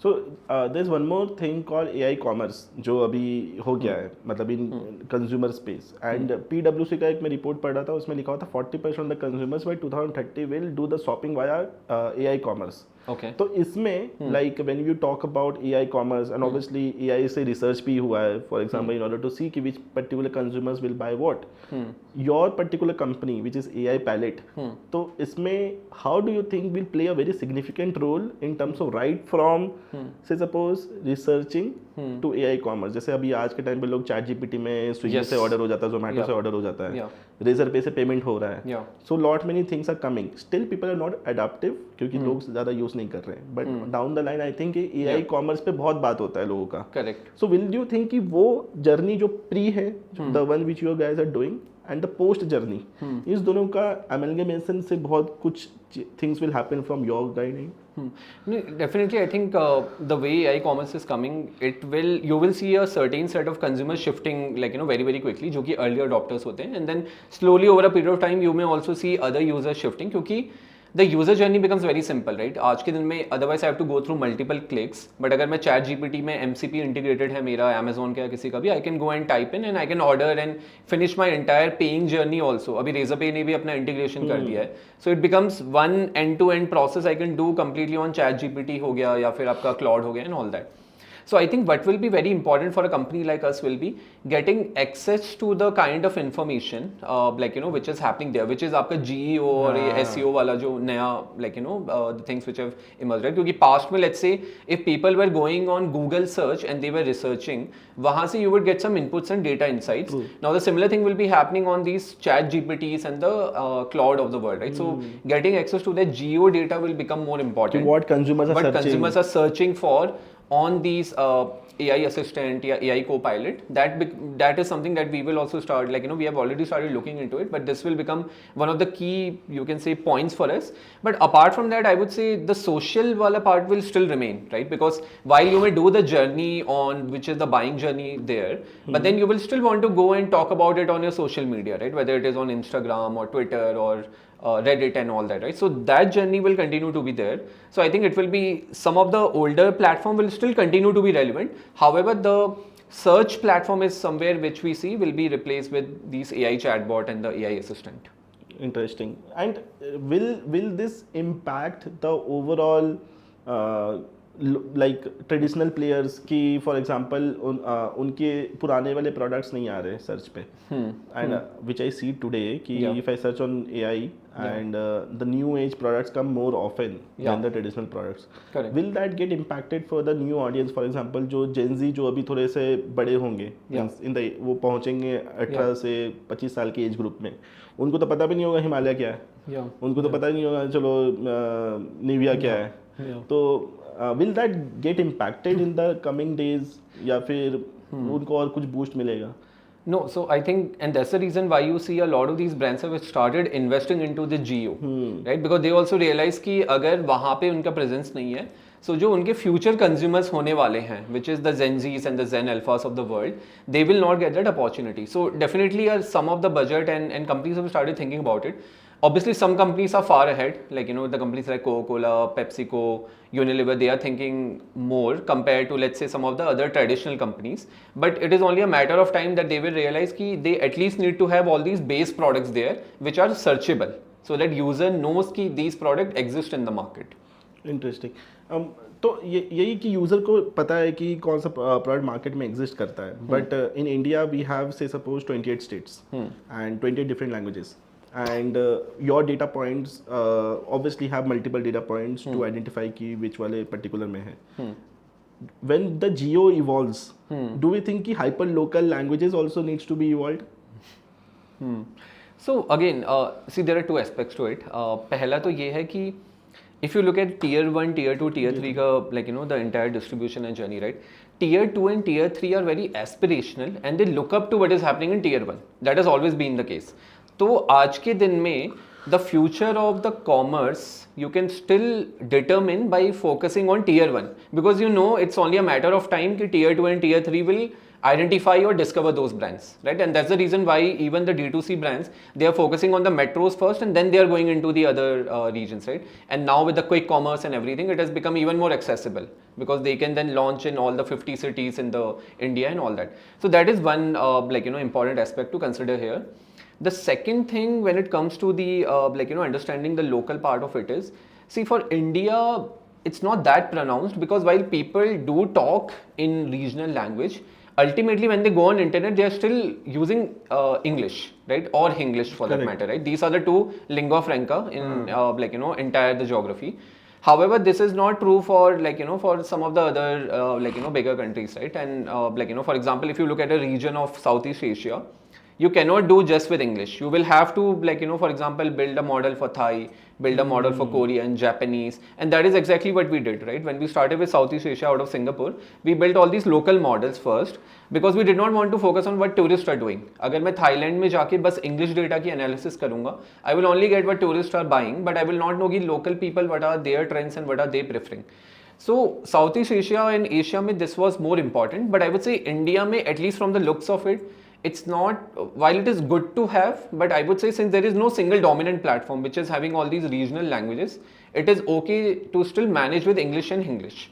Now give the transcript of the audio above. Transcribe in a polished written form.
So there is one more thing called AI commerce जो अभी हो गया है, मतलब in consumer space. And PwC का एक मैं रिपोर्ट पढ़ रहा था, उसमें लिखा हुआ था 40% off the consumers by 2030 will do the shopping via AI commerce. Okay. तो इसमें like when you talk about AI commerce, and obviously AI से रिसर्च भी हुआ है, for example in order to see कि which particular consumers will buy what, your particular company which is AI palette. तो इसमें how do you think will play a very significant role in terms of right from से suppose researching to AI commerce? जैसे अभी आज के time पे लोग ChatGPT में स्विगी से ऑर्डर हो जाता है, जोमेटो से ऑर्डर हो जाता है, रेजर पे से पेमेंट हो रहा है, so lot many things are coming, still people are not adaptive क्योंकि लोग ज्यादा यूज नहीं कर रहे हैं, but down the line I think AI commerce पे बहुत बात होता है लोगों का। Correct. So will you think कि वो जर्नी जो प्री है, the one which you guys are doing, and the post journey, इस दोनों का अमेलगमेशन से बहुत कुछ things will happen from your guiding? Definitely, I think the way AI commerce is coming, you will see a certain set of consumers shifting, like very very quickly, जो कि early adopters होते हैं, and then slowly over a period of time you may also see other users shifting, क्योंकि the user journey becomes very simple, right? आज के दिन में otherwise I have to go through multiple clicks, but अगर मैं chat GPT में MCP integrated है मेरा Amazon का या किसी का भी, I can go and type in and I can order and finish my entire paying journey also. अभी Razorpay ने भी अपना integration कर दिया है, so it becomes one end-to-end process I can do completely on chat GPT हो गया या फिर आपका Claude हो गया and all that. So I think what will be very important for a company like us will be getting access to the kind of information which is happening there, which is आपका GEO और ये SEO वाला जो नया the things which have emerged, right? क्योंकि past में let's say if people were going on Google search and they were researching, वहाँ से you would get some inputs and data insights. Now the similar thing will be happening on these chat GPTs and the cloud of the world, right? So getting access to that GEO data will become more important. What consumers are searching for on these AI assistant या AI co-pilot, that is something that we will also start, we have already started looking into it, but this will become one of the key, you can say, points for us. But apart from that, I would say the social wala part will still remain, right? Because while you may do the journey on, which is the buying journey there, but then you will still want to go and talk about it on your social media, right? Whether it is on Instagram or Twitter or Reddit and all that, right? So that journey will continue to be there. So I think it will be, some of the older platform will still continue to be relevant. However, the search platform is somewhere which we see will be replaced with these AI chatbot and the AI assistant. Interesting. And will this impact the overall like traditional players की, for example उनके पुराने वाले products नहीं आ रहे search पे, and which I see today कि if I search on AI and the new age products come more often than the traditional products. Correct. Will that get impacted for the new audience? For example जो Gen Z जो अभी थोड़े से बड़े होंगे, in the वो पहुँचेंगे 18 से 25 साल के एज ग्रुप में, उनको तो पता भी नहीं होगा हिमालय क्या है, उनको तो पता नहीं होगा चलो निविया क्या है, तो will that get impacted in the coming days या फिर उनको और कुछ boost मिलेगा? No, so I think, and that's the reason why you see a lot of these brands have started investing into the Geo, right? Because they also realize कि अगर वहाँ पे उनका presence नहीं है, so जो उनके future consumers होने वाले हैं, which is the Gen Zs and the Gen Alphas of the world, they will not get that opportunity. So definitely some of the budget and companies have started thinking about it. Obviously, some companies are far ahead, like the companies like Coca-Cola, PepsiCo, Unilever, they are thinking more compared to, let's say, some of the other traditional companies. But it is only a matter of time that they will realize that they at least need to have all these base products there, which are searchable, so that user knows that these products exist in the market. Interesting. तो यही कि user को पता है कि कौन सा product market में एग्जिस्ट करता है, but in India we have say suppose 28 states and 28 different languages, and your data points obviously have multiple data points to identify कि which वाले particular में है. When the geo evolves, do we think कि hyper local languages also needs to be evolved? So again, see, there are two aspects to it. पहला तो ये है कि if you look at tier 1, tier 2, tier 3 का, the entire distribution and journey, right? Tier 2 and tier 3 are very aspirational and they look up to what is happening in tier 1. That has always been the case. तो आज के दिन में the future of the commerce you can still determine by focusing on tier 1, because it's only a matter of time कि tier 2 and tier 3 will identify or discover those brands, right? And that's the reason why even the D2C brands, they are focusing on the metros first and then they are going into the other regions, right? And now with the quick commerce and everything, it has become even more accessible because they can then launch in all the 50 cities in the India and all that. So that is one important aspect to consider here. The second thing when it comes to the understanding the local part of it is, see, for India, it's not that pronounced because while people do talk in regional language, ultimately when they go on internet, they are still using English, right? Or Hinglish for that matter, right? These are the two lingua franca in entire the geography. However, this is not true for for some of the other bigger countries, right? And for example, if you look at a region of Southeast Asia, you cannot do just with English. You will have to for example, build a model for Thai, build a model for Korean, Japanese, and that is exactly what we did, right? When we started with Southeast Asia out of Singapore, we built all these local models first because we did not want to focus on what tourists are doing. अगर मैं Thailand में जाके बस English data की analysis करूँगा, I will only get what tourists are buying, but I will not know कि local people what are their trends and what are they preferring. So Southeast Asia and Asia में this was more important, but I would say India में, at least from the looks of it, it's not, while it is good to have, but I would say since there is no single dominant platform which is having all these regional languages, it is okay to still manage with English and Hinglish.